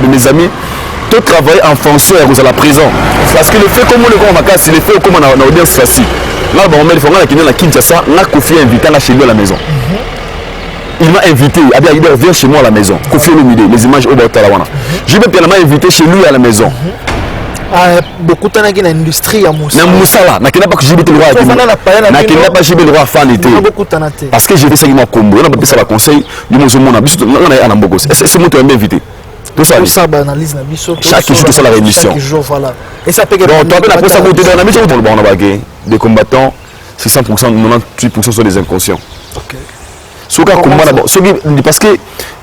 mes amis, tout travailler en fonction de la prison. Parce que le fait comme on le voit, c'est le fait comme on a audience facile. Là, on met le fond, on a quitté la Kinshasa, on a Kofi invité chez lui à la maison. Il m'a invité, il dit viens chez moi à la maison. Kofi Olomide, les images au Botalawana. Je vais bien invité chez lui à la maison. Beaucoup de gens qui ont une industrie à Moussa. Na Moussala, na kina pas que j'ai le droit. Na kina pas j'ai le droit à faire l'été. Parce que j'ai fait ça qui m'a combo. On a pas ça la conseil, du monde on a biso on a un bogos. C'est moi qui m'a invité. Tout ça. Ça analyse na biso. Chaque jour c'est la rémission. Chaque jour voilà. Et ça peut que donc toi après ça côté dans la mission on a bagué des combattants, c'est 100% 98% sont des inconscients. OK. Soka combat d'abord, parce que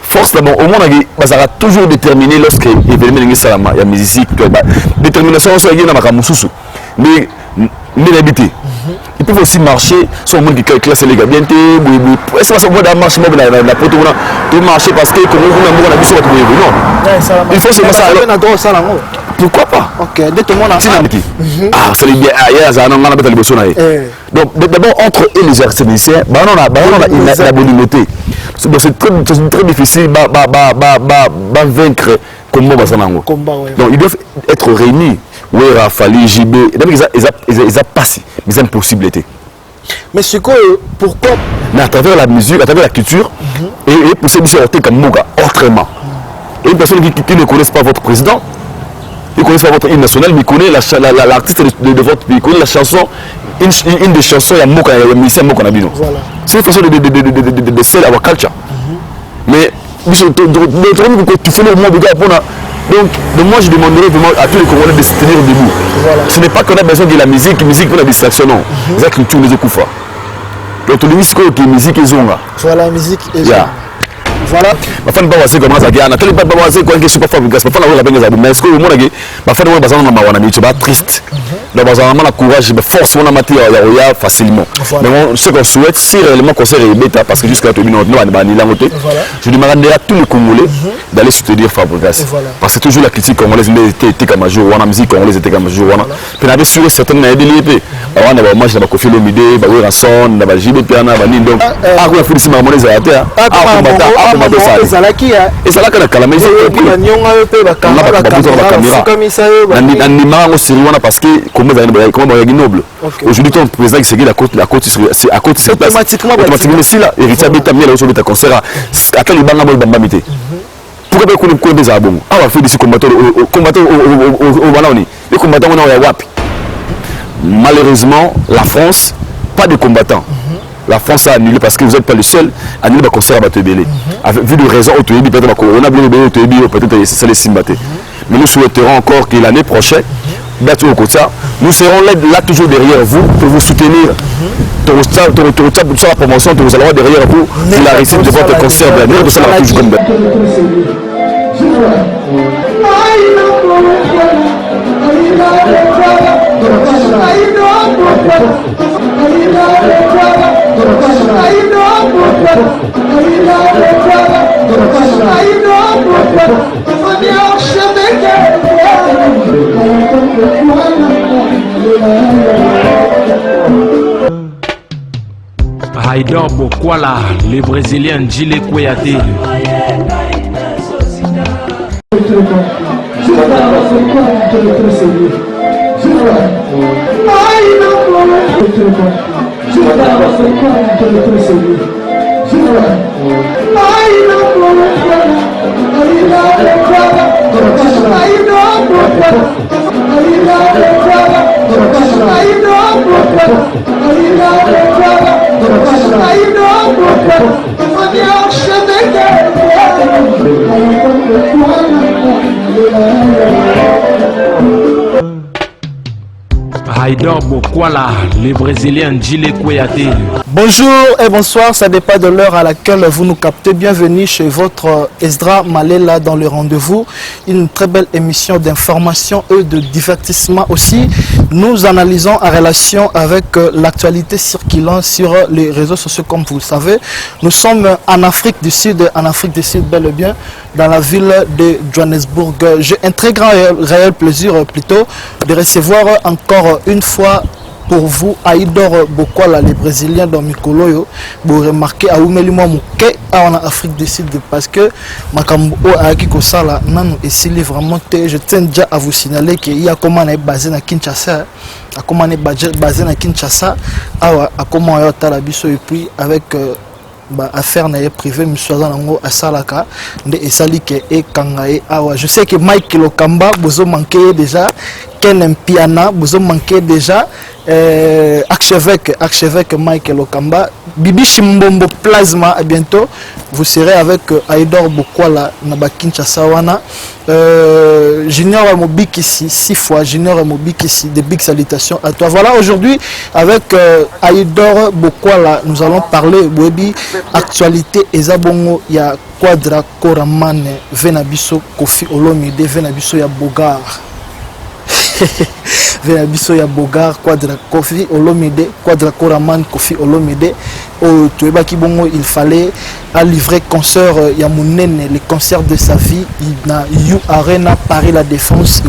force d'abord au monde ça sera toujours déterminé lorsque événement ngi salama ya musique détermination so yena makamususu mais l'habité ils peuvent aussi marcher sur le monde qui classe les gars bien est-ce que ça va marcher moi la poto on marcher parce que comme on a biso non il faut c'est ça pourquoi pas OK dès tout le monde ah c'est bien hier ça on a besoin de bosso na donc d'abord entre eux les artistes on a la bonité. C'est très difficile de vaincre comment donc ils doivent être réunis. Oui, Rafali, JB, ils ont passé des impossibilités. Mais c'est quoi, pourquoi? Mais à travers la musique, à travers la culture, et pour ces missions comme Moga, autrement. Et une personne qui ne connaît pas votre président, il ne connaît pas votre hymne national, mais il connaît l'artiste de votre pays, il connaît la chanson, une des chansons, il y a Moka, il y a Missia Moka Nabino. C'est une façon de sell our culture. Mais, tu fais le mot de gars pour donc moi je demanderais vraiment à tous les Congolais de se tenir debout. Voilà. Ce n'est pas qu'on a besoin de la musique pour la distraction, non. C'est la culture des Okufa. Donc la musique est musique et zonga. Voilà, la musique et zonga. Voilà. Ma femme va comment ça gagne. Nathalie pas voir quoi que super fort parce que ma femme la benga mais est-ce que au monde ma femme va bazana na mawana mais tu vas triste. Donc bazana na courage mais force on a matière ya facilement. Mais ce qu'on souhaite si réellement qu'on s'est bêta parce que jusqu'à tout minute non ba ni la moté. Je demanderai à tous les Congolais d'aller soutenir Fabregas parce que toujours la critique congolaise était comme jour on a musique congolaise était comme jour on a. Puis on avait sur certaines aides on a moi je ba Kofi Olomide ba Ranson ba JB Piana ba ni donc ah quoi faut ma monnaie à terre et ça là quand la maison parce que comment noble aujourd'hui ton président qui c'est la côte c'est à côté c'est automatiquement si là héritier beta miel au beta concert à quel banga bamba mité pourquoi pas qu'on des abons ah on fait des combattants au baloni les combattants on a wapi malheureusement la France pas de combattants. La France a annulé parce que vous n'êtes pas le seul à annuler le concert à Batebele. Vu les raisons, peut-être on a bien peut-être c'est les Simbaté. Mais nous souhaiterons encore que l'année prochaine, nous serons là toujours derrière vous pour vous soutenir. Sur la promotion, nous allons derrière vous pour la réussite de votre concert. Nous serons toujours comme Haïdor Bokwala, le Brésilien Gilles Kouyaté. Haïdor Bokwala, le Brésilien Gilles Kouyaté. Bonjour et bonsoir, ça dépend de l'heure à laquelle vous nous captez. Bienvenue chez votre Esdra Malela dans le rendez-vous. Une très belle émission d'information et de divertissement aussi. Nous analysons en relation avec l'actualité circulant sur les réseaux sociaux comme vous le savez. Nous sommes en Afrique du Sud bel et bien, dans la ville de Johannesburg. J'ai un très grand réel plaisir plutôt de recevoir encore une fois pour vous, Aïdor Bokwala, les Brésiliens dans Mikoloyo, vous remarquez à Oumelimo Mouké en Afrique du Sud parce que Makambo Aaki Kosala, non, et s'il est vraiment, je tiens déjà à vous signaler qu'il y a comment on est basé à Kinshasa, à comment on est basé à Kinshasa, à comment on est à Talabiso et puis avec affaire privée, monsieur Zanango à Salaka, et Salike et Kangae. Je sais que Mike Lokamba, vous manquez déjà. Ken Mpiana, vous manquez déjà. Archevêque Michael Okamba, Bibi Chimbombo Plasma, à bientôt. Vous serez avec Aïdor Bokwala, Nabakinshasa Wana. Junior Mobik ici, 6 fois. Junior Mobik ici, des big salutations à toi. Voilà, aujourd'hui, avec Aïdor Bokwala, nous allons parler, Webi, actualité, Ezabongo, il y a Quadra Koraman, Venabiso, Kofi Olomide, Venabiso, il y a Bogar. Venabiso ya Bogar, Quadra Kofi Olomide, Quadra Koraman, Kofi Olomide. Au Tueba Kibongo, il fallait à livrer concert Yamounene, le concert de sa vie. Il a eu Arena Paris La Défense,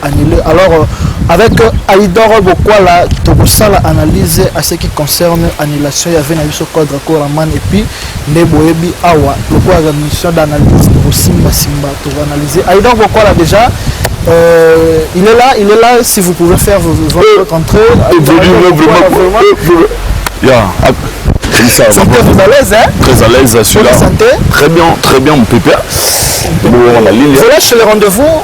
annulé. Alors, avec Aïdor Bokwala, Tobosala analyse à ce qui concerne l'annulation. Il y avait Venabiso Quadra Koraman et puis Neboebi Awa, le quoi la mission d'analyse pour Simba Simba, pour analyser. Aïdor Bokwala déjà. Il est là, si vous pouvez faire votre entrée. Vous à l'aise, hein? Très à l'aise, celui-là. Très bien, mon pépère. Voilà, chez le rendez-vous,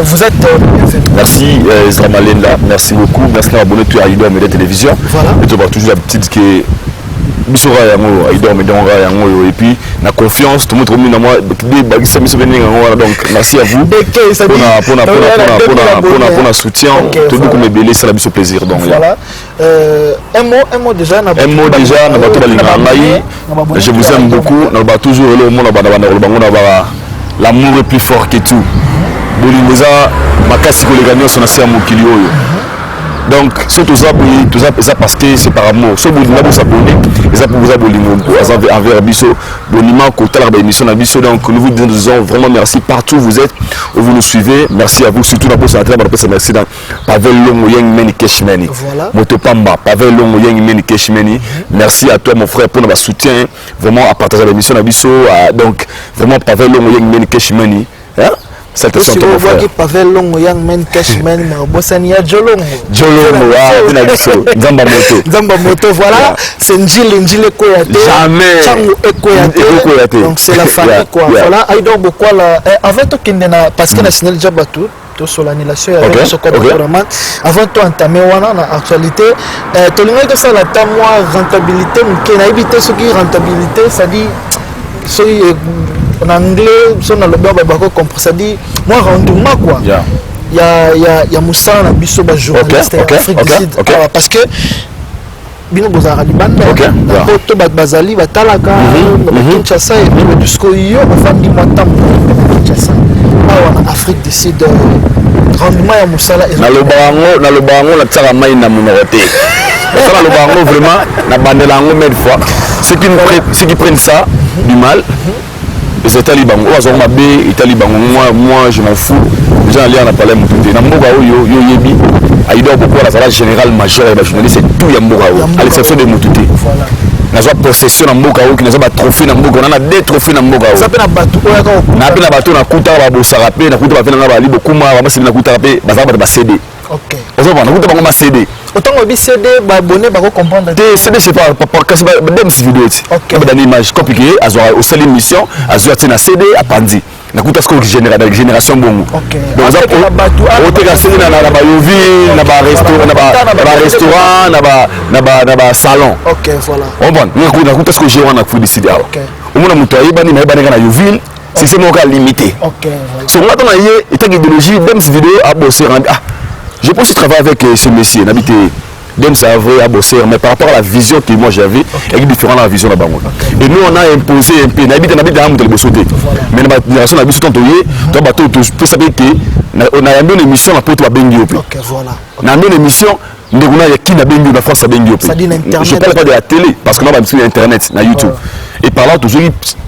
vous êtes bienvenue. Merci, Ezra Malenda, merci beaucoup. Merci d'abonner à Aïdor Média Télévision. Voilà. Et tu vois toujours la petite qui est. Et puis la confiance tout le monde donc merci à vous pour le soutien tout le monde est c'est la mission plaisir donc voilà un mot déjà je vous aime beaucoup toujours l'amour est plus fort que tout donc, surtout ça parce que c'est par amour. Si vous voulez vous abonner, c'est pour vous abonner envers Bisso, boniment, côté de l'émission de Bisso. Donc, nous vous disons vraiment merci partout où vous êtes, où vous nous suivez. Merci à vous, surtout la bourse à la merci dans Pavel Longo Yang Meni Keshmeni. Motopamba, Pavel Longo Yang Meni Keshmeni. Merci à toi, mon frère, pour notre soutien, vraiment à partager l'émission de Bisso. Donc, vraiment Pavel Longo Yang Meni Keshmeni. Si vous voyez Pavel Longo Yang Men Cashman, Bossania Jolongo, Zamba Moto, voilà, c'est Njile Koyate, jamais Chango Ekoyate, donc c'est la famille quoi. Voilà, Aïdor Bokwala, avant tout parce que national Jabatou, sur l'annulation, avant tout entamer wana actualité, tout le monde que ça la tamwa rentabilité, qui n'a évité ce qui rentabilité, ça dit, en anglais, si on a le bien, ça dit, moi, rendement quoi. Il y a Moussa, on a biso journaliste Afrique du Sud. Parce que, bino bozara libanda, poto bazali batalaka, Kinshasa et puis jusqu'au yo, bafandi mwatam Kinshasa. En Afrique du Sud, rendement ya Moussa là. Na le bango la tsara mai na monoroté. Ça le bango vraiment na bandelango mille fois. Ceux qui prennent ça du mal. Et c'est Taliban. Moi je m'en fous. Déjà allé en parler mon tout. Na mboga yo yebi. Aïdor Bokwala ça général major et journaliste c'est tout ya mboga à l'exception de Moutouté. Voilà. Na zo possession na mboga qui na zo ba trophée na mboga na deux trophées na mboga. Ça peut na bateau na pe na bateau na kuta ba bosara pe na kuta ba fena na ba libo kuma ba masili na kuta pe ba za ba CD. OK. Ozo ba na kuta ba ngoma CD. Autant que CD ba abonné ba comprendre. CD c'est pas parce que dem si vidéo ti. OK. Ba dans image compliqué azo au seule émission azo tina CD a pandi. Na kuta sko génération bongo. OK. Donc ça la bateau au te gasser na ba yovi na ba restaurant na ba salon. OK, voilà. On bon, na kuta sko gérer na fudi CD. OK. Au monde muto ayi bani na na yovi c'est mon cas limité. OK. So on attend hier et ta idéologie dem si vidéo a bosser je pense qu'il travaille avec ce monsieur, n'habité Dem c'est vrai à bosser, mais par rapport à la vision que moi j'avais, elle est différente de la vision de la banque. Et nous on a imposé un peu, n'habite dans le bossoté. Mais la génération n'a pas besoin de tout ça que on a une émission à Porto Benguio. OK, voilà. On a une émission de qui n'a Benguio, la France à Benguio. Je parle pas de la télé parce qu'on a pas sur internet, na YouTube. Et par là toujours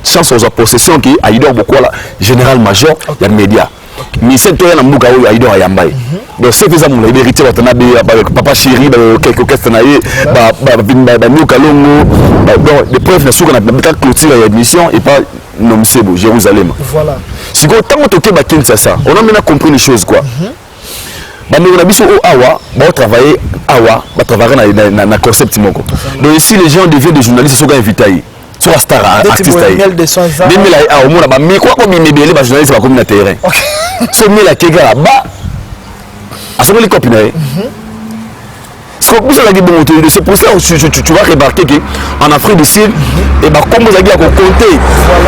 chance aux possession qui Aïdor Bokwala général major, il y a média. Mais c'est toi na mbuka Aïdor Ayambaye. donc c'est faisant mon héritier papa chéri quelque question naie nous kalongo donc les preuves na souka na clôture ya émission et pas non c'est beau Jérusalem voilà si quand on toque ba Kinshasa on a maintenant compris les choses quoi bandeko na biso awa ba travailler awa ba travailler na concept moko donc ici les gens deviennent des journalistes sont invités sur la star artiste des mille au monde ba mi quoi comme mibele ba journaliste ba comme na terrain so mila kega ba aso les copines c'est pour ça que tu vas remarquer qu'en Afrique du Sud, et bah comme vous avez à compter,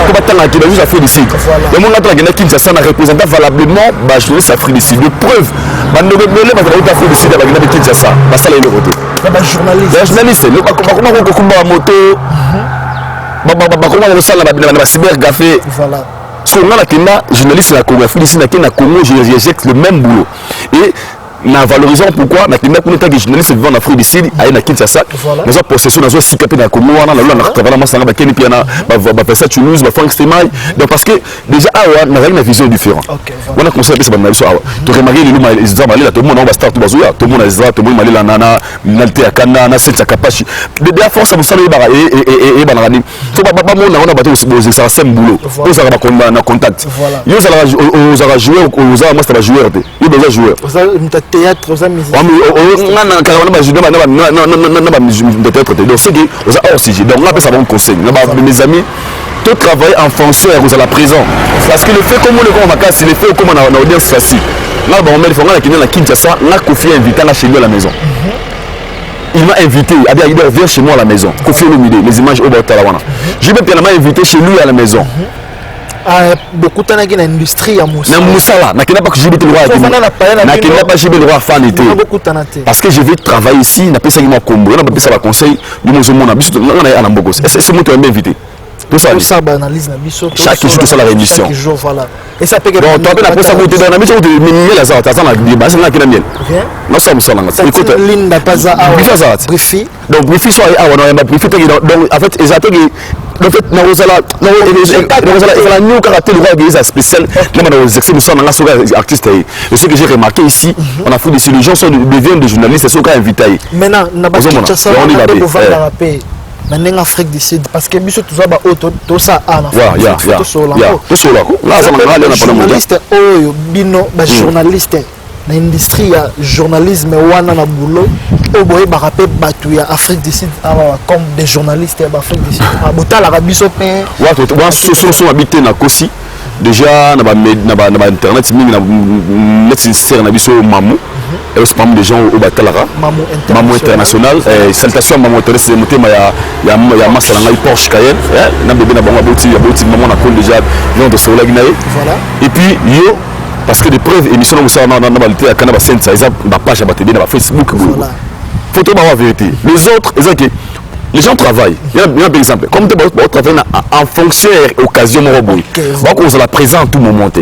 comme attendre qu'il a juste Afrique du Sud. Le monde attend qu'il y a qui ça représente valablement bah je laisse Afrique du Sud. De preuve, bah nous les bah Afrique du Sud avec la qui ça, bah ça les côté. Bah journaliste. Les journalistes, le comment on combat moto, bah comment on ça la cyber café. Voilà. Ce qu'on a là journaliste la Congo, Afrique du Sud na Congo, j'éjecte le même boulot. Et na valorisant pourquoi na kina kuna tagi journaliste vivant en Afrique du Sud à na Kinshasa mais en possession na zo sikapé na Congo na la travailler na sanga ba keni piana ba faire ça Toulouse ba Frank Stemai donc parce que déjà awa na une vision différente on a conseillé ça ba biso awa to remarquer le luma Isra Malela tout le monde on va start tout bazoya tout le monde Isra tout le monde Malela nana nalté akana na set kapachi de force ça ça ba et ba ngani to ba mona on a bato aux ça sem boulot on ça ba na contact yo ça aux joueurs aux master joueur yo déjà joueur théâtre aux amis donc c'est que hors sujet donc on appelle ça bon conseil mes amis tout travailler en fonction de la présent parce que le fait comme on le vacances le fait comme on a audience facile là on met le fond la Kinshasa on a Kofi invité chez lui à la maison il m'a invité il dit viens chez moi à la maison Kofi Olomide les images au Batalawana je vais bien invité chez lui à la maison beaucoup de gens dans l'industrie à Moussa. Na kina pas que j'ai le droit. Na kina pas j'ai le droit fan été. Parce que je vais travailler ici, na pesa ngima kombo, na pesa ba conseil, nous nous mona biso na ana mboko. C'est moi qui m'a invité. Tout ça. Ça analyse na biso. Chaque jour tout ça la rémission. Chaque jour voilà. Et ça peut que bon, toi na pesa côté dans na biso de minier la zata, ça na débat, c'est na kina miel. Nous sommes ça là. Écoute, Linda Paza Brifi. Donc Brifi soit awa na ba Brifi donc en fait exactement en fait na rozala la new caractère de spécial là dans les extraits nous sommes dans artiste et ce que j'ai remarqué ici on a fait des les gens deviennent des journalistes sont invités maintenant na ba Kinshasa on va la rapper maintenant en Afrique du Sud parce que biso tout ça ba auto tout ça en Afrique tout ça là ça m'a aller na journaliste oyo bino ba journaliste na industrie ya journalisme wana na boulot au boye ba rapper batu ya Afrique du Sud comme des journalistes ya Afrique du Sud botala ka biso pe wa so habité na Kosi déjà na internet mingi na net sincère na biso mamu et ce mamu des gens au batalara mamu international salutation mamu international c'est motema ya masala ngai Porsche Cayenne na bébé na bango boti mamu na col déjà vient de soleil nae et puis yo parce que des preuves émission où ça na balité à Canada Saint ça ba page à battre na Facebook photo ba vérité les autres les gens travaillent il y a un exemple comme tu travailles en fonction occasion mon robot on se la présente tout moment tu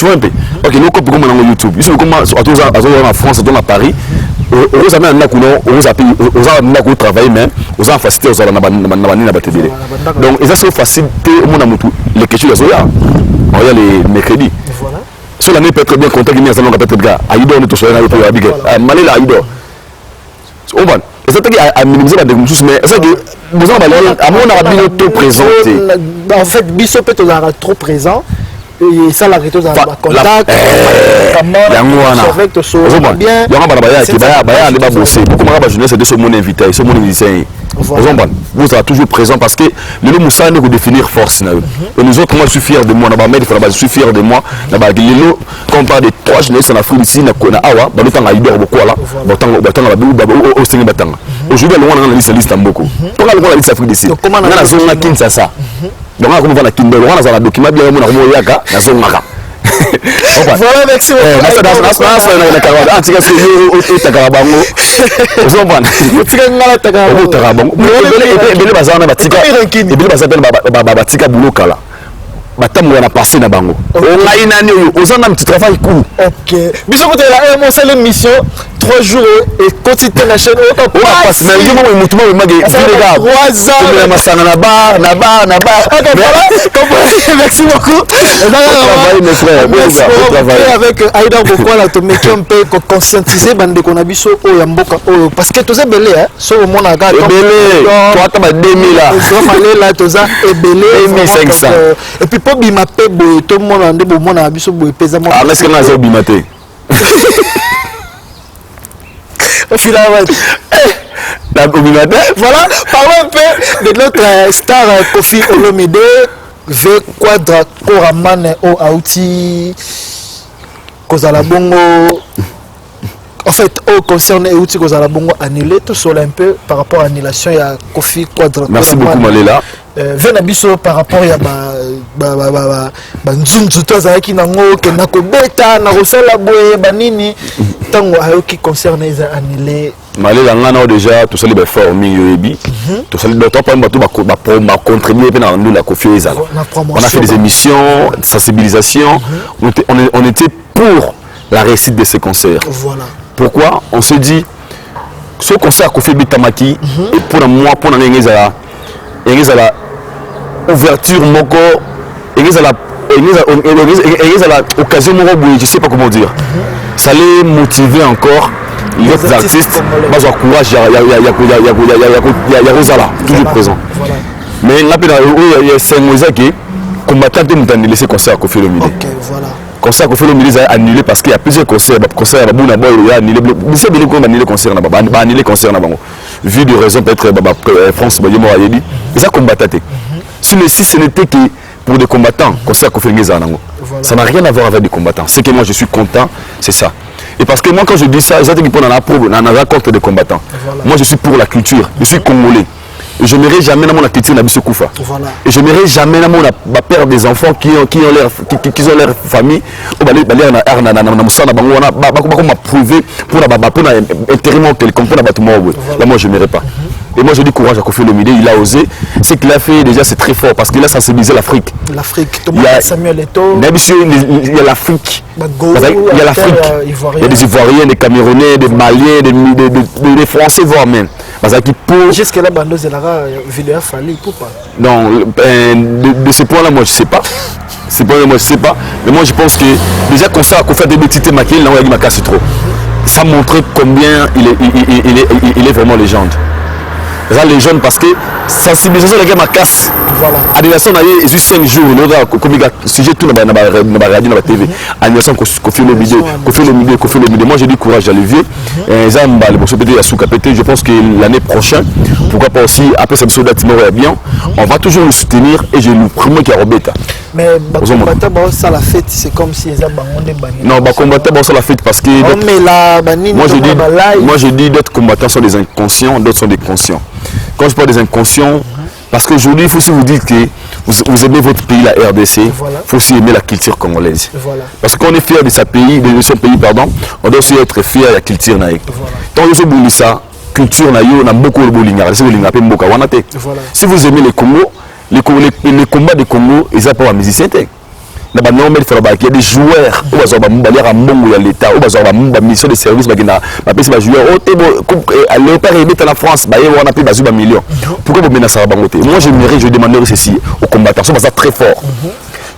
vois un peu OK nous comme on YouTube ils sont comme en France dans Paris aux amis na kuno aux appels aux amis na travailler mais aux en facilité aux na battre donc ils ont facilité mon amutu les questions là il y a les mercredis voilà sur l'année peut être bien content qu'il y a ça peut être gars Aïdo on est tout seul là pour habiter Malela Aïdo on va c'est à minimiser la dégoût mais c'est que vous en allez à mon avis trop présenté en fait biso peut être trop présent et ça la réto dans contact bien il y a baya qui baya ne pas bosser beaucoup ma jeunesse c'est de ce monde invité ce monde invité vous êtes toujours présent parce que le Moussa ne peut définir force et nous autres moi je suis fier de moi je suis fier de moi quand on parle de trois jeunesse en Afrique ici na awa ba lutanga idor beaucoup là batanga au singa batanga aujourd'hui on a la liste beaucoup pour la liste Afrique ici on a la zone Kinshasa donc on va la Kinder on a la document bien on a mo yaka na zone maka voilà merci batambo na passé na bango on a une année aux en petit travail court OK biso côté la c'est l'émission 3 jours et continuer la chaîne passe mais yo mo mutu mo magi vinégar 3 ans mais masanga na bar merci beaucoup merci beaucoup avec Aïda Bokwala to meki un peu conscientiser bande ko na biso o ya mboka o parce que toza belé hein so au monde aga belé toi ta ba 2000 là là toza ebelé 1500 et puis pour bima pe boy to mona nde bo mona biso boy pesa mo ah est-ce que na zo bimate au final voilà parlons un peu de notre star Koffi Olomide V Quadra Koraman au Aouti Kozala Bongo en fait au concerne Aouti Kozala Bongo annulé tout seul un peu par rapport à l'annulation il y a Koffi Quadra. Merci beaucoup Malela. Venabiso par rapport à nzunzu tozalaki nango ke nakobeta na kosala boye banini tango ayoki concerne eza annulé Malela ngana déjà tout ça les former yobi tout ça d'autres pas bato ba contribuer dans nous la Koffi ezala on a fait des émissions de sensibilisation on était pour la réussite de ces concerts. Voilà pourquoi on se dit ce concert Koffi Bitamaki et pour moi pour na ngezala ouverture moko église à la occasion je sais pas comment dire ça les motiver encore les autres artistes bah j'ai courage il y a Rosala toujours présent mais là il y a 5 mois qui combattant de nous laisser concert à Koffi Olomide. OK voilà concert Koffi Olomide a annulé parce qu'il y a plusieurs concerts à Buna Boy il y a annulé mais c'est bien qu'on annulé concert na ba annulé concert na bango vu de raison peut-être France ba yemo ayedi ça combattant si ce n'était que pour des combattants, concert Koffi Olomide ça n'a rien à voir avec des combattants. C'est que moi je suis content, c'est ça. Et parce que moi quand je dis ça, j'ai dit qu'on en a contre des combattants. Voilà. Moi je suis pour la culture, je suis congolais. Et je n'aimerais jamais dans mon culture Nabiso Koufa. Voilà. Et je n'aimerais jamais dans mon père des enfants qui ont leur famille. Pour prouver pour intérêt quelconque pour là moi je n'aimerais pas. Et moi je dis courage à Koffi Olomide, il a osé. Ce qu'il a fait déjà c'est très fort parce qu'il a sensibilisé l'Afrique. L'Afrique, il y a Samuel Eto'o. Il y a l'Afrique. Il y a l'Afrique. Il y a des Ivoiriens, des Camerounais, des Maliens, des Français voire même. Jusque là, Bando Zelara, Vidéa Fali, pourquoi? Non, de ce point-là, moi je sais pas. C'est pas moi je sais pas. Mais moi je pense que déjà qu'on fait des bêtises maquillées, là on a dit ma casse trop. Ça montre combien il est vraiment légende. La légende parce que sensibilisation de ma casse. Voilà. Annulation on a eu juste 5 jours. Comme il a sujet tout dans la radio, dans la TV. Annulation Koffi Olomide. Moi j'ai dit courage à levier. Je pense que l'année prochaine, pourquoi pas aussi après cette soldat bien, on va toujours le soutenir et je le promets qu'il y a Robeta. Mais combattant ça la fête, c'est comme si ils avaient non, combattant ça la fête parce que moi je dis d'autres combattants sont des inconscients, d'autres sont des conscients. Quand je parle des inconscients, parce qu'aujourd'hui, il faut aussi vous dire que vous aimez votre pays, la RDC, il faut aussi aimer la culture congolaise. Voilà. Parce qu'on est fier de son pays, on doit aussi être fier de la culture naïque. Tant que vous avez ça, culture naïque, on a beaucoup de bolinga. Si vous aimez les Congo, les combats des Congo, ils n'ont pas de musiciens. Il y a des joueurs qui ont l'État, qui ont la mission de service, qui ont joueurs. Léopard est en France, on a payé des millions. Pourquoi vous menacez ça? Moi, je demanderais ceci aux combattants, c'est très fort.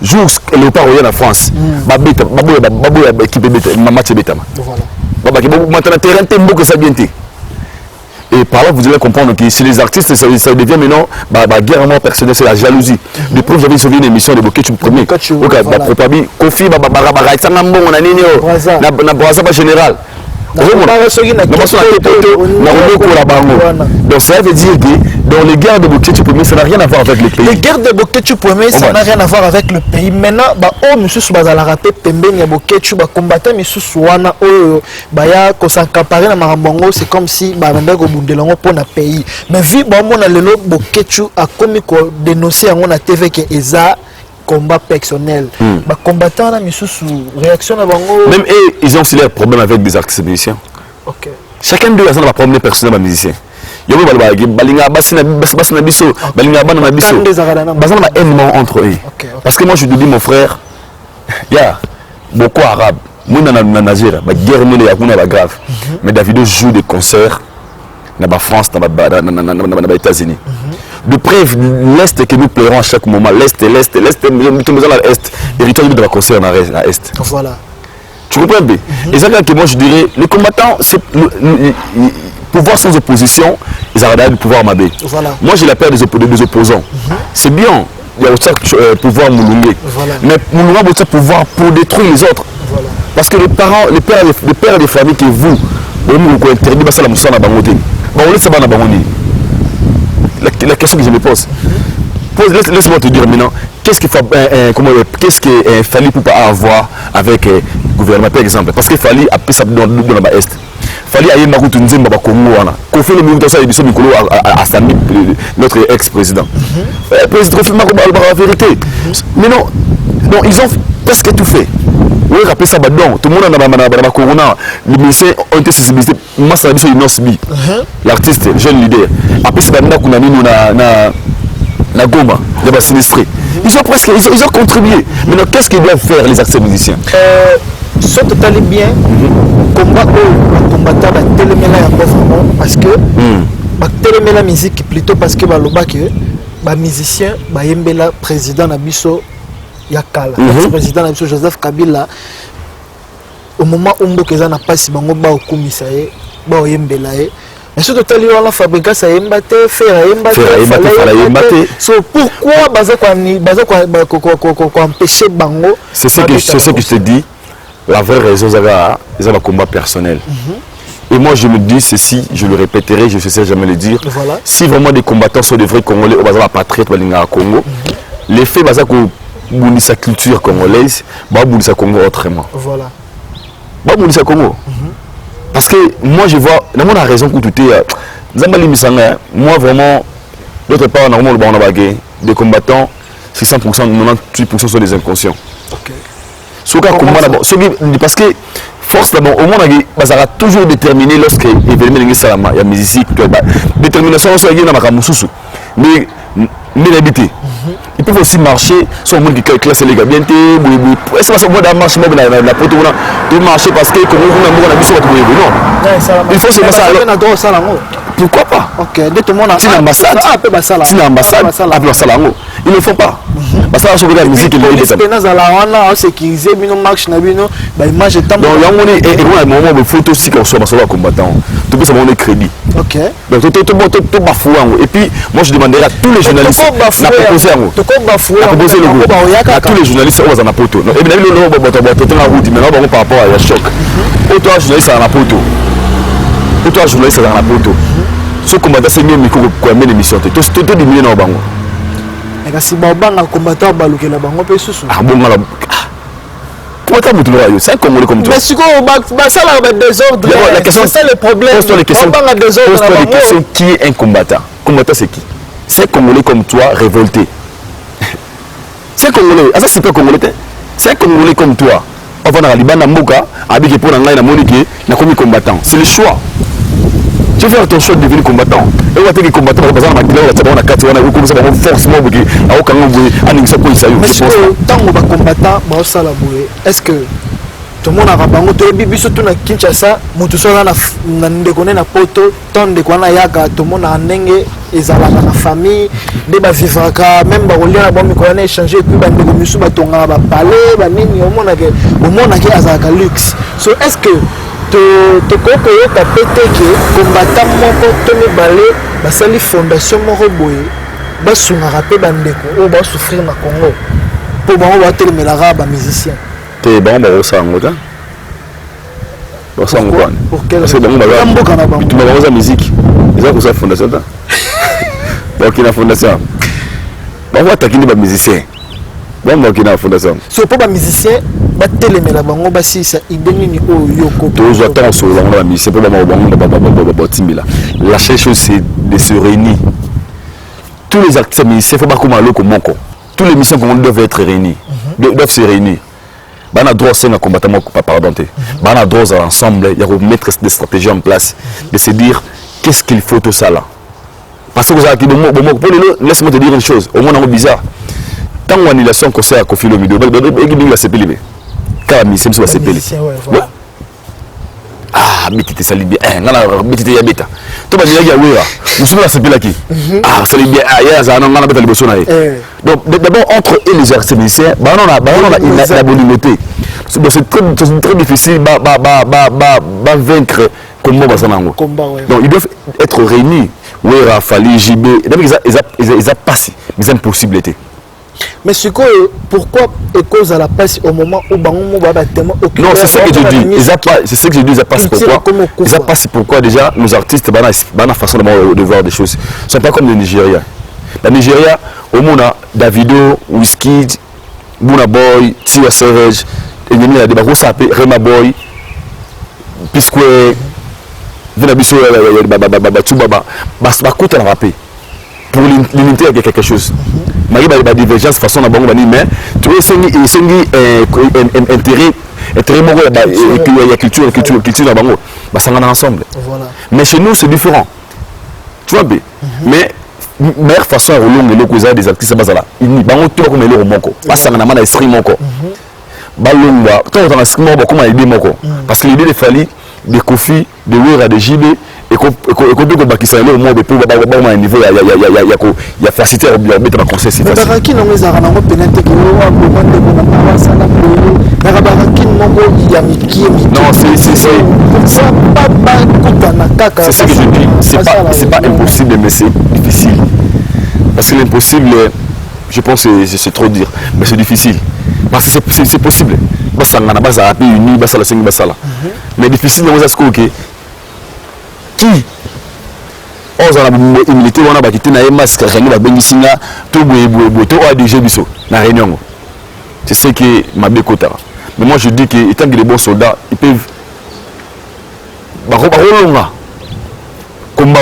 Jour Léopard est en France, et par là, vous devez comprendre que chez les artistes, ça devient maintenant guerre à mort personnelle, c'est la jalousie. Depuis que j'avais sauvé une émission de Boketu premier, Koffi, général. Donc ça veut dire que dans les guerres de Boketu premier, ça n'a rien à voir avec le pays. Les guerres de Boketu premier, ça n'a rien à voir avec le pays. Maintenant, monsieur Soubazala rappelé Pembeni Boketu, combattant monsieur Souana, qu'on s'accaparait dans Marambongo, c'est comme si Barambego Bundelongo pour un pays. Mais vu que le Boketu a commis dénoncer à TV que Eza combat personnel. Combattant là, sous réaction à Bango. Même eux, ils ont aussi leurs problèmes avec des artistes musiciens. Ok. Chacun d'eux a un problème personnel à musicien. Yobo balinga basina biso balinga bana biso. Bazana ma haine entre eux. Parce que moi je te dis mon frère, il y a beaucoup arabes. moi na Nigeria ba guerre mele ya kuna ba grave mais Davido joue des concerts na France na États-Unis de preuve l'est que nous pleurons à chaque moment l'est nous sommes dans l'est héritage de la concert na est voilà tu comprends bien et ça que moi je dirais les combattants pouvoir sans opposition ils ont le pouvoir mabé voilà moi j'ai la peur des opposants c'est bien il y a aussi pouvoir moulunguer mais moulunga a pouvoir pour détruire les autres parce que les parents les pères des familles que vous vous interdit ça la moussa na bangote on laisse ça na bangoni la question que je me pose laisse-moi te dire maintenant qu'est-ce qu'il faut qu'est-ce qu'il fallait pour pas avoir avec le gouvernement par exemple parce qu'il fallait appeler ça dans l'est fallait aller makutu nzemba ba Congo wana kofi le minute ça édition mikolo à Sami notre ex-président président kofi la vérité mais non ils ont presque tout fait oui rappeler ça ba donc tout le monde na corona les musiciens ont été sensibilisés moi ça dit Nosbi l'artiste jeune leader après c'est banda kuna nino na Goma il va sinistré ils ont contribué maintenant qu'est-ce qu'ils doivent faire les artistes musiciens soit totalement bien combat au combattant la téléméla ya vraiment parce que ba téléméla musique plutôt parce que ba loba que ba musicien ba yembela président na biso ya kala président na biso Joseph Kabila au moment où mboka na passe bango ba okumisa ye ba yembela ye mais surtout totalement la fabrica ça yemba te faire yemba te so pourquoi baza quoi empêcher bango c'est ce que je te dis. La vraie raison, c'est un combat personnel. Et moi, je me dis ceci, je le répéterai, je ne sais jamais le dire. Voilà. Si vraiment des combattants sont des vrais Congolais, au la patriote au Congo, les faits, c'est que sa culture congolaise, c'est Congo autrement. Voilà. C'est Congo. Parce que moi, je vois, dans mon raison pour tout moi, vraiment, d'autre part, des combattants, c'est 100%, 98% sont des inconscients. Okay. Parce que force d'abord au monde ça sera toujours déterminé lorsque événement ça la musique détermination ça y est mais l'habité ils peuvent aussi marcher sur monde qui classe les gars bien est-ce que ça va marcher la poto de marcher parce que comme on a vu sur votre non il faut se ça pourquoi pas ok dès tout le monde si l'ambassade après ça ils ne font pas parce que la musique il est là sécuriser bino marche na bino ba image est donc yango et moi moment de photo si qu'on soit sur combattant tout peut ça mon crédit ok donc tout bafoué et puis moi je demanderai à tous les journalistes na proposer à tous les journalistes au na poto et bien le boto na route maintenant par rapport à la choc et toi journaliste à la poto et toi journaliste à la poto ce combattant c'est mieux micro quoi mais l'émission tout diminuer na bango kasi babanga combattant balukela bango pe susu ah bon ngala comment tu le c'est un Congolais comme toi mais siko ça là ba désordre la question c'est le problème pose-toi les questions qui est un combattant c'est qui c'est un Congolais comme toi révolté c'est un Congolais ça c'est pas Congolais c'est un Congolais comme toi on va dans Liban na mboka abiki pour ngai na moniki na comme combattant c'est le choix. Tu veux faire ton choix de devenir combattant. Et on va te combattant parce que on a 4 on a commencé à forcément à aucun moment mais tant que combattant est-ce que tout le monde a rabango to bibi surtout na Kinshasa mutu sona na ndekone na poto ton de kwana yaka tout le monde a ndenge ezalaka na famille de ba vivaka même ba kolia na bomi ko na échanger puis ba ndeko misu ba tonga ba parler ba nini au monde ke azalaka luxe so est-ce que to koyoka pete ke combattant moko to mibale basali fondation moko boye basungaka mpe bandeko oyo basouffrir na Congo mpo bango batelemelaka bamusicien te bango bakosala yango te bakosala yango kwani parce que mboka na bango bango za musique eza kosala fondation ta bakokina fondation bango bataki nde bamusicien bango bakokina fondation so mpo bamusicien batelemela bango basisa idée nini oyo yoko tozwa ntango solola bango na bamusicien mpo bango batimbela la seule chose c'est de se réunir tous les artistes musiciens il faut bakoma aloko moko tous les musiciens congolais doivent être réunis doivent se réunir bana droit c'est un combattant pardon bana droit ensemble il y a mettre des stratégies en place de se dire qu'est-ce qu'il faut tout ça là parce que vous avez laisse-moi te dire une chose au moins c'est bizarre tant que annulation concert à Kofi Olomide la CPLB quand la mission soit CPL. Ah, mais tu sali bien. Mais tu es bêta. Tu vas dire que nous sommes la CPL qui. Ah, sali bien. Ah, il y a ça, on a bêta le besoin. Donc d'abord entre eux les artistes, bah on a la bonité. Donc c'est très difficile de vaincre comment va ça nango. Donc ils doivent être réunis. Oui, Rafali, JB, ils ont passé des impossibilités. Mais ce que pourquoi cause à la passe au moment où Bango va tellement occupé. Non, c'est ce que je dis. C'est ce que je dis. Ils passent pourquoi. Ils passent pourquoi déjà nos artistes, la façon de voir des choses. Ils ne sont pas comme le Nigeria. La Nigeria, au monde, Davido, Wizkid, Burna Boy, Tiwa Savage, et il y a des barreaux sapés, Rema Boy, P-Square, Venabiso, Tubaba, Bakout à la rapé. Pour l'unité, il y a quelque chose. Il y a des divergences de façon à mais tu vois, c'est intérêt, il y a culture dans Bango. Ça va ensemble. Mais chez nous, c'est différent. Tu vois, mais meilleure façon à rouler les des artistes bazala. Il Bango tout comme le moko. Ça n'a pas esprit moko. Balonga, tout dans l'esprit moko comme l'idée moko. Parce que l'idée de Fali, de Kofi, de Wera, de JB. Et qu'on peut bakisa le monde pour un niveau il y a facilité à mettre en conseil c'est facile. Mais qui non les arana mo penete que on a besoin de mon ça na pour baraki mongo ya miki. Non, c'est pas c'est ce que je dis, c'est pas impossible mais c'est difficile. Parce que l'impossible je pense que c'est trop dire mais c'est difficile. Parce que c'est possible. Basa ngana basa api uni basa la sengi basa la. Mais difficile on va se coquer. Qui on a milité on a bakité na masque rengi ba bengisinga to boye to ADG biso na réunion. C'est ce que m'a békota. Mais moi je dis que étant que les bons soldats ils peuvent baronga combat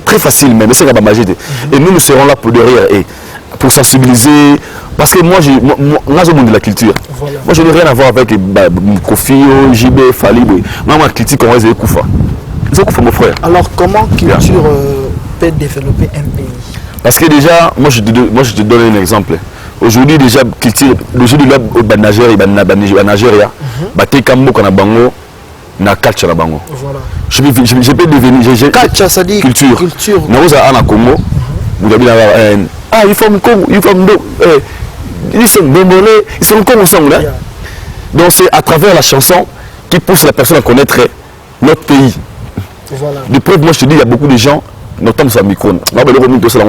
très facile mais c'est pas majorité. Et nous serons là pour derrière et pour sensibiliser parce que moi je monde de la culture. Voilà. Moi je n'ai rien à voir avec Kofi, JB, Fali. Moi ma critique on va Koufa. Mon frère. Alors comment culture peut développer un pays? Parce que déjà, moi je te donne un exemple. Aujourd'hui déjà culture, aujourd'hui là au Nigeria, baté kambo kana bango na culture na bango. Voilà. Je peux devenir culture ça dit culture. Na oza ana Congo, vous avez il faut Congo, il faut ils sont démolés, ils sont comme ensemble là. Donc c'est à travers la chanson qui pousse la personne à connaître notre pays. Voilà. De preuve, moi je te dis, il y a beaucoup de gens, notamment sur le micro. Tout ça,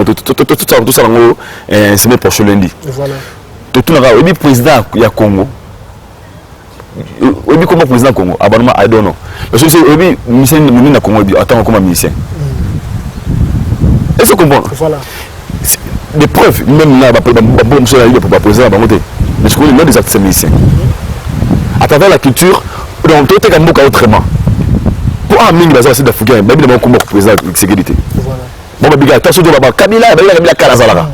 c'est pour ce lundi. Voilà. Tout le président il y a Congo. Oui, comment président Congo? Abonnement, I don't know. Parce que c'est oui, musicien de Congo, attends comme un musicien. Est-ce que tu comprends? Voilà. Des preuves, même là, pour le président, mais je connais le nom des artistes musiciens. À travers la culture, donc tout est comme beaucoup autrement. Pour un mingi bazala c'est d'Africain, même de mon combat président de sécurité. Voilà. Bon bah biga taso doba Kabila, Kabila kala zalaka.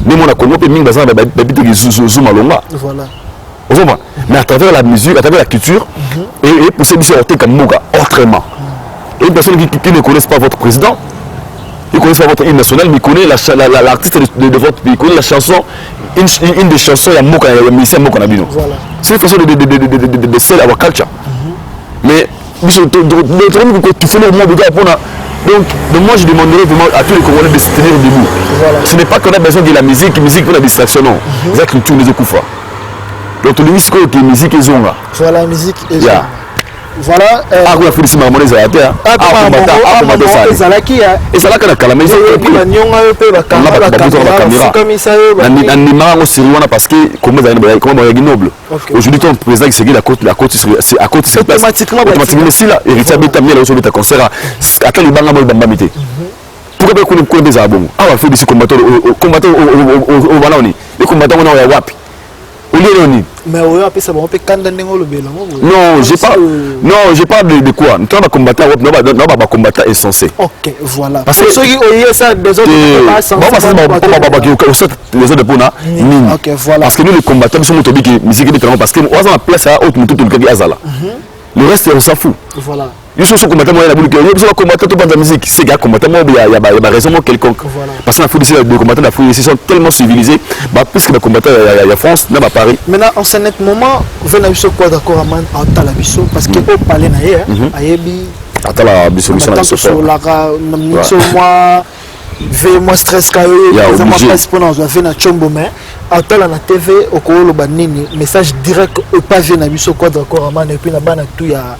Mais mon a Congo pe mingi bazala ba bité ki zoom alonga. Voilà. Vous comprenez? Mais à travers la musique, à travers la culture et pour ces missions comme Moga autrement. Et une personne qui ne connaît pas votre président, il connaît pas votre hymne national, mais il connaît l'artiste de votre pays, il connaît la chanson, une des chansons il y a Moga, il y a musicien Moga na bino. Voilà. C'est une façon de sell our culture. Mais tu fais le monde de gars pour donc moi je demanderais vraiment à tous les Congolais de se tenir debout. Voilà. Ce n'est pas qu'on a besoin de la musique pour la distraction, non. C'est ça que tout les coups. Donc tout le musique que musique est zonga. Voilà la musique est zonga. Voilà. Ah on a fait ici ma monnaie ça a été. Et ça là quand la calamité. Parce que comment noble. Aujourd'hui ton président qui s'est à côté cette place. Automatiquement si là héritier habite mieux là sur le concert à les banga moi bambamité. Pourquoi pas qu'on des abons. Ah on va faire des combattants au Banani. Les combattants on a wapi. Mais on appelle ça on peut candaner le bélan. Non, j'ai pas de quoi. Nous sommes combattants, non pas combattants essentiels. OK, voilà. Parce que ceux qui ont ça des autres pas les autres pona. OK, voilà. Parce que nous les combattants nous sommes autobiques musique parce que on a la place à haute tout le azala. Le reste on s'en fout. Voilà. Ils sont combattants, ils sont combattants de la musique. C'est gars combattants, il y a raison quelconque. Parce que la foule, les combattants de la foule, ils sont tellement civilisés. Puisque les combattants, il y a France, il y a Paris. Maintenant, en ce moment, vous avez vu quoi d'accord à Man à Talabiso parce que au palais naïe, ayebi. Attends la mission sur la moi, moi stress quand il y a vraiment pas exponence. On fait na chombo mais à la TV au Kolo Banini message direct au pas venir na biso quoi d'accord à Man et puis na bana tout ya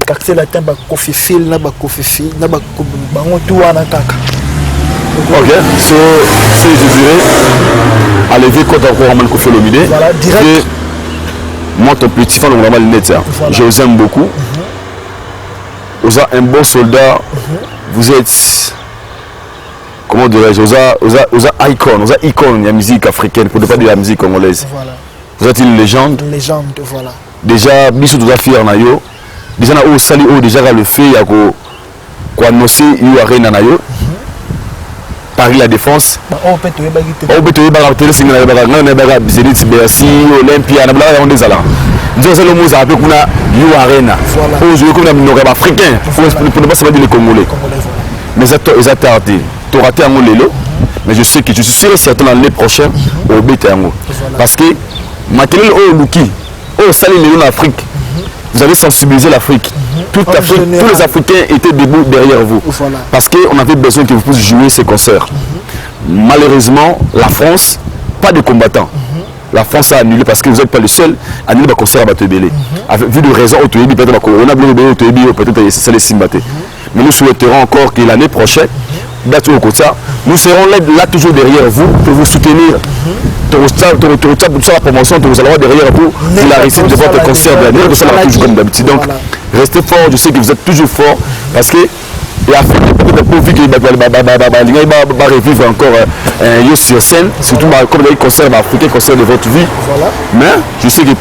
quartier latin ba coffee fil na ba coffee fil na ba bango tout wana kaka. Ok, so je dirais à lever contre encore à Man Kofi Olomide. Voilà, direct. Moi ton petit fan vraiment net ça. Je vous aime beaucoup. Vous êtes un bon soldat, vous êtes, comment dirais-je, vous êtes icône de la musique africaine, pour ne pas dire la musique congolaise. Voilà. Vous êtes une légende. Une légende, voilà. Déjà, bisous tout à fait en ayo. Déjà, on a sali déjà le fait, il y a quoi annoncer une arène en ayo. Paris la Défense. On peut te Olympia, on des allant. Nous avons le mot à peu près You Arena. Aujourd'hui, comme nous sommes africains, pour ne pas se dire les Congolais. Mais ils ont tardé. Tu as raté un mot, mais je sais que je suis sûr et certain l'année prochaine au BTMO. Parce que Makelele au Luki, au Sali Léon Afrique, vous avez sensibilisé l'Afrique. Toute l'Afrique, tous les Africains étaient debout derrière vous. Parce qu'on avait besoin que vous puissiez jouer ces concerts. Malheureusement, la France, pas de combattants. La France a annulé parce que vous n'êtes pas le seul à annuler le concert à Batebele. Vu de raisons, peut-être c'est les Simbaté. Mais nous souhaiterons encore que l'année prochaine, nous serons là toujours derrière vous pour vous soutenir. La promotion, vous allez derrière vous pour la réussite de votre concert de l'année. Ça va toujours comme d'habitude. Donc, restez fort. Je sais que vous êtes toujours fort parce que et après, va revivre encore sur scène, surtout comme les concerts africains, concerts de votre vie. Mais je sais que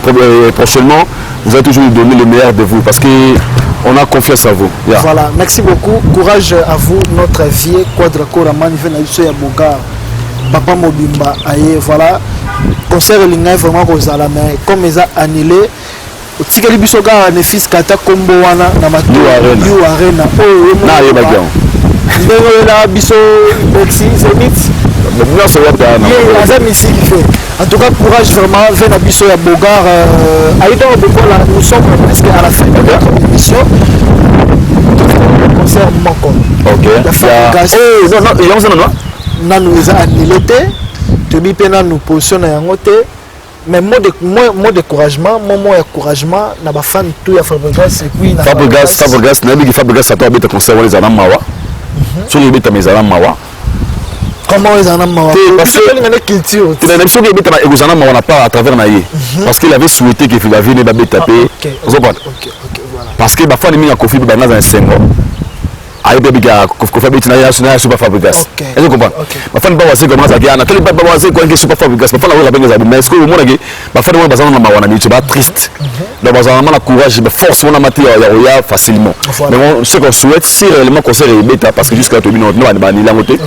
prochainement, vous allez toujours nous donner le meilleur de vous parce qu'on a confiance en vous. Voilà, merci beaucoup. Courage à vous, notre vieux Quadraco Raman, Venaïso Yaboga, Papa Mobimba, Aye, voilà. Concert Lingay vraiment Rosala, mais comme ils ont annulé. Tikeli bisoga ne fils kata kombo wana na matu You Arena na yeba bien ndenge la biso boxi zenit non c'est what il a mis en tout cas courage vraiment vers la biso ya Bogar aïda obekola nous sommes presque à la fin de notre émission concert moko ok non nous les a annulé te bi pena nous positionner yango te. Mais mon découragement, mon encouragement, na ba fan tout ya Fabregas et puis na Fabregas na bi Fabregas ça doit être concert les anam mawa. Sur les bêta mes anam mawa. Comment les anam mawa? Parce que il y a culture. Tu n'as sur les bêta les anam mawa pas à travers naïe. Parce qu'il avait souhaité que il avait ne ba bêta payer. Vous comprenez? Parce que ba fan mi na Kofi ba na 5 ans. Aïe bébé gars, Kofi Betina na super Fabregas. Est-ce que vous comprenez? Ma fan ba wase comment ça gana, quel ba wase quoi que super Fabregas, ma fan la benga za mais est-ce que au monde que ma fan ba bazana na wana ni triste. Donc bazana na courage, ba force on a maté ya facilement. Mais ce qu'on souhaite c'est réellement concert et bêta parce que jusqu'à tout minute non ba ni la moté.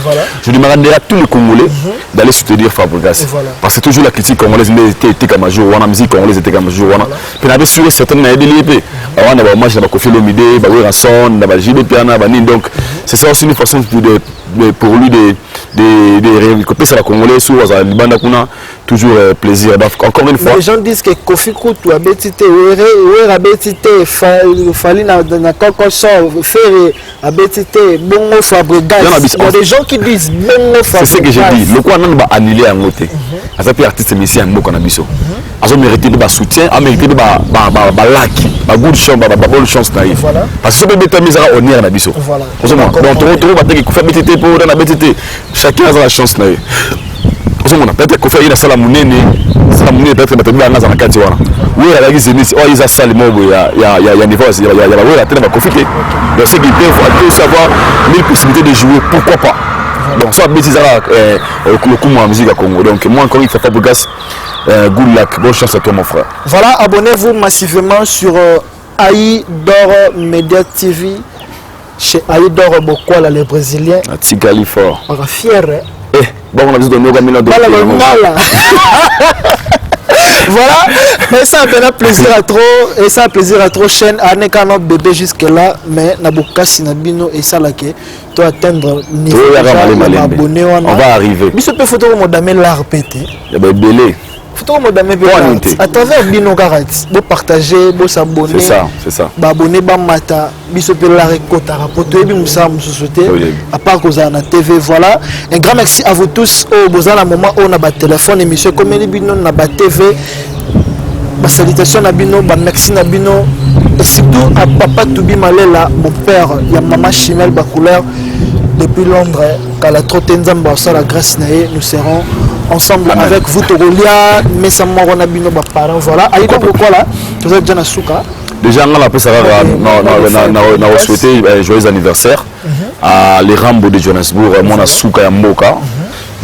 Je demanderai à tous les Congolais d'aller soutenir Fabregas parce que toujours la critique congolaise était comme jour, on a musique congolaise était comme jour, on a. Puis on avait sûr certaines na DLP. On a ba match na Kofi Olomide, ba Ranson, na ba JB Piana ba donc c'est ça aussi une façon pour lui de récupérer la Congolais sur la Libanda Kuna toujours plaisir. Encore une fois. Les gens disent que Kofi Koutou a bétité, ouais a bétité, fallait na quelque chose faire a bétité, bongo Fabregas. Il y a des gens qui disent bongo Fabregas. C'est ce que j'ai dit. Le quoi n'a pas annulé en côté. À ça puis artiste musicien beaucoup na biso. A mérité de soutien, a mérité de like, good chance, bonne chance na parce que ce peut être mis à honneur na biso. Voilà. Donc on va dire que Kofi bétité pour na bétité. Chacun a la chance na eux. Peut-être qu'on fait une salle à Mounene, peut-être que on a dans la carte. Oui, il y a des émissions, ils ont salle, il y a niveau, il y a la télé, va profiter. Donc c'est qu'ils peuvent savoir 1000 possibilités de jouer, pourquoi pas. Donc ça, bêtise le coup en musique à Congo. Donc moi encore une fois, Fabregas, good luck, bonne chance à toi mon frère. Voilà, abonnez-vous massivement sur Aïdor Media TV. Chez Aïdor Bokwala, les Brésiliens. Tigali fort. On est fiers. Bon, on a besoin de nous. Voilà, mais ça a fait un plaisir à trop, et ça a plaisir à trop chaîne, à ne qu'un bébé jusque là, mais Nabokasi Nabino et ça là qui doit atteindre le niveau abonné. On va arriver. Mais ce peut photo au modamé l'art pété. Il y a des belés. Photo au modamé pété. À travers Bino Karate, vous partagez, vous s'abonner. C'est ça, c'est ça. Abonner, mata, biso pe la récolte, rapporter, bimoussa, société. À part que vous avez la TV, voilà. Un grand merci à vous tous. Vous avez un moment où on a votre téléphone, émission comme les bino, on a votre TV. Ma salutation Nabino, merci Nabino, et surtout à Papa Toubi Malela, mon père, il y a Maman Chimel Bacouleur, depuis Londres, quand la Trotenzamba, la Grèce, nous serons ensemble. Amen. Avec vous, Togolia, Messama Nabino, parents, voilà. Aïe, pourquoi là, vous êtes déjà à Souka. Déjà, on a souhaité joyeux anniversaire à les Rambo de Johannesburg, mon Souka et Moka.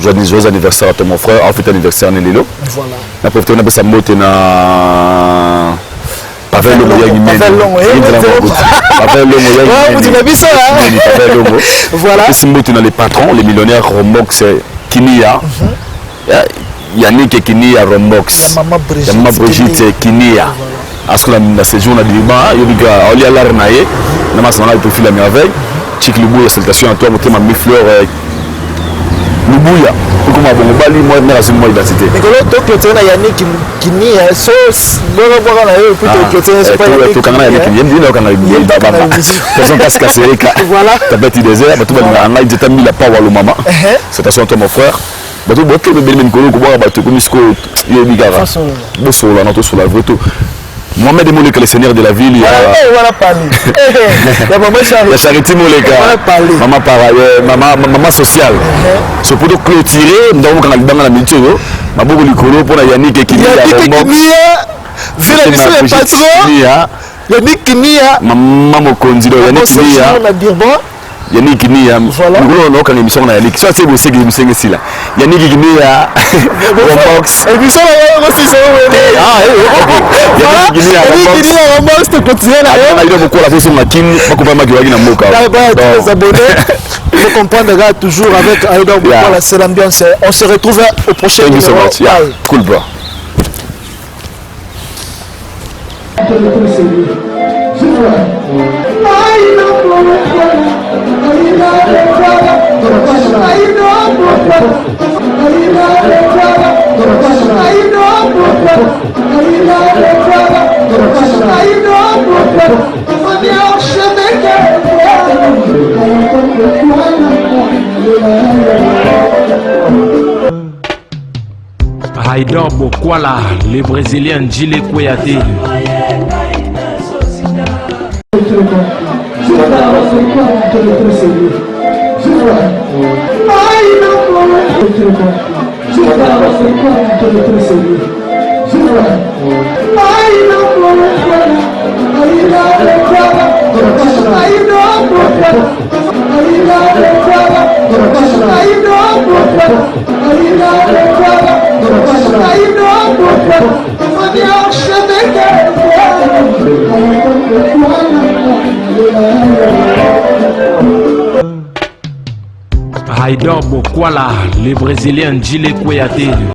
Joyeux anniversaire à mon frère, en fait anniversaire à Nelilo. Voilà. Na profité na pesa mote na Pavel Lomo ya Guinée. Pavel Lomo ya Guinée. Voilà. C'est mote na les patrons, les millionnaires Romox Kinia. Yannick Kinia Romox. Maman Brigitte Kinia. Parce que la séjour na Dima, yobiga oli ala renaye, na masana le profil à merveille. Chic Lubu, salutation à toi, ma mi fleur Lubuya. Comme à Bali, moi, je suis mon identité. Mais quand tu as Yannick qui nie la sauce, bon, on va aller au plus tôt. Tu as Yannick qui vient, voilà. Tu as bâti des airs, tu as mis la power au maman. C'est à son mon frère. Tu as beaucoup de belles micros, tu as comme Misko, Yobigara. Bosso, là, notre sur la photo. Mohamed Mouleka, le seigneur de la ville. Voilà, parler. La charité Mouleka. Maman sociale. C'est pour clôturer, nous avons quand même la métier. Ma beaucoup de colo pour Yannick et Kinia. Vu la mission des patrons. Yannick Kinia. Maman Konzido. Yannick Kinia. Yannick Kinia. Voilà. Nous avons quand l'émission na Yannick. Soit c'est vous qui l'émission ici là. Yannick Kinia. Rombox. L'émission là aussi c'est Yannick Kinia. Rombox te continuer là. On a eu beaucoup la façon na kin, pas qu'on va maquiller na moka. Les abonnés. Il faut comprendre gars toujours avec Aïda Bokola, c'est l'ambiance. On se retrouve au prochain numéro. Cool pas. Haïdor Bokwala, les Brésiliens Djile Kouyaté. Haïdor Bokwala, les Brésiliens Djile Kouyaté.